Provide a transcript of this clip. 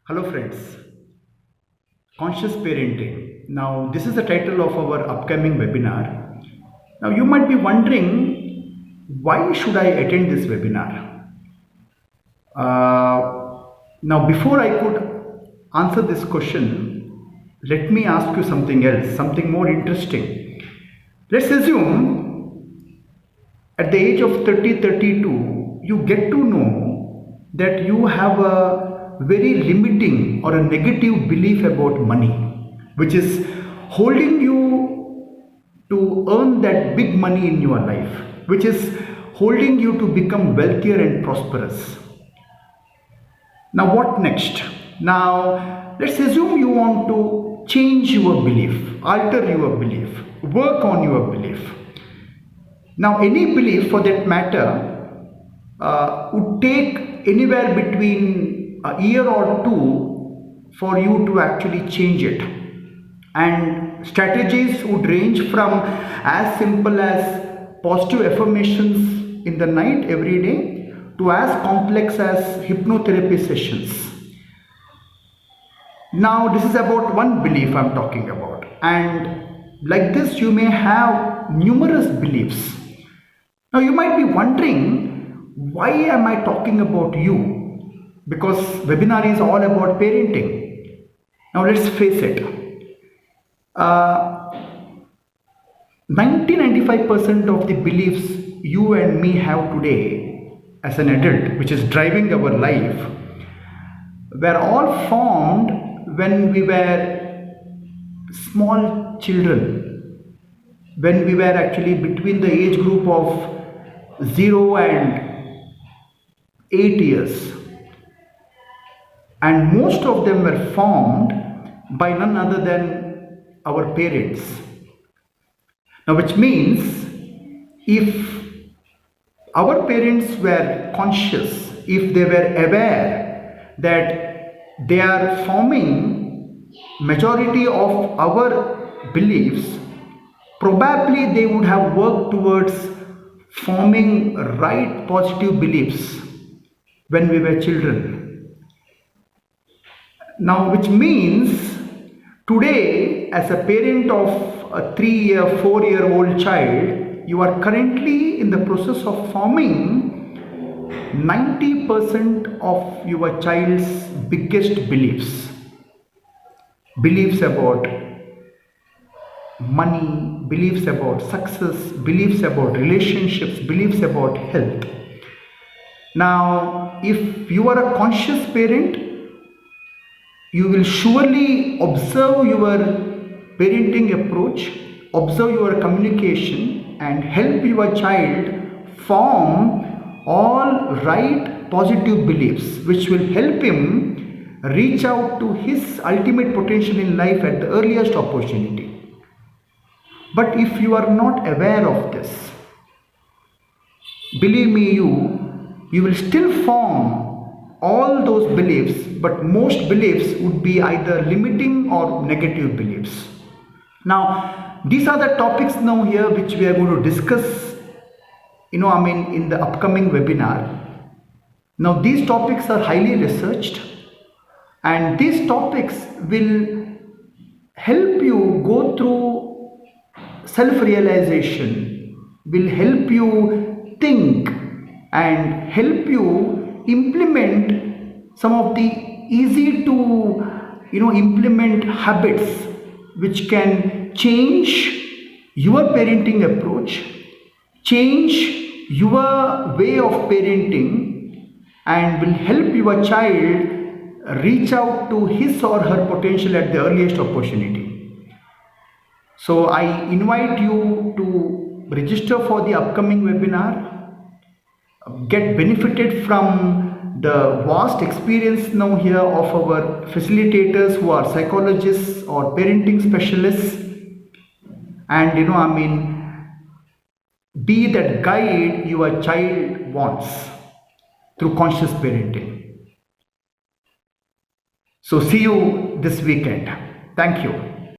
Hello friends, Conscious Parenting. Now this is the title of our upcoming webinar. Now you might be wondering, why should I attend this webinar? Now before I could answer this question, let me ask you something else, something more interesting. Let's assume at the age of 32, you get to know that you have a very limiting or a negative belief about money, which is holding you to earn that big money in your life, which is holding you to become wealthier and prosperous. Now what next? Now let's assume you want to change your belief, alter your belief, work on your belief. Now any belief for that matter would take anywhere between a year or two for you to actually change it. And strategies would range from as simple as positive affirmations in the night every day to as complex as hypnotherapy sessions. Now this is about one belief I'm talking about, and like this you may have numerous beliefs. Now you might be wondering, why am I talking about you? Because webinar is all about parenting. Now let's face it, 90-95% of the beliefs you and me have today as an adult, which is driving our life, were all formed when we were small children, when we were actually between the age group of 0 and 8 years, and most of them were formed by none other than our parents. Now which means, if our parents were conscious, if they were aware that they are forming majority of our beliefs, probably they would have worked towards forming right positive beliefs when we were children. Now which means, today as a parent of a 3-year, 4-year-old child, you are currently in the process of forming 90% of your child's biggest beliefs. Beliefs about money, beliefs about success, beliefs about relationships, beliefs about health. Now, if you are a conscious parent, you will surely observe your parenting approach, observe your communication, and help your child form all right positive beliefs, which will help him reach out to his ultimate potential in life at the earliest opportunity. But if you are not aware of this, believe me, you will still form all those beliefs, but most beliefs would be either limiting or negative beliefs. Now these are the topics now here which we are going to discuss in the upcoming webinar. Now these topics are highly researched, and these topics will help you go through self-realization, will help you think and help you implement some of the easy to implement habits which can change your parenting approach, change your way of parenting, and will help your child reach out to his or her potential at the earliest opportunity. So I invite you to register for the upcoming webinar, get benefited from the vast experience now here of our facilitators who are psychologists or parenting specialists, and be that guide your child wants through conscious parenting. So see you this weekend. Thank you.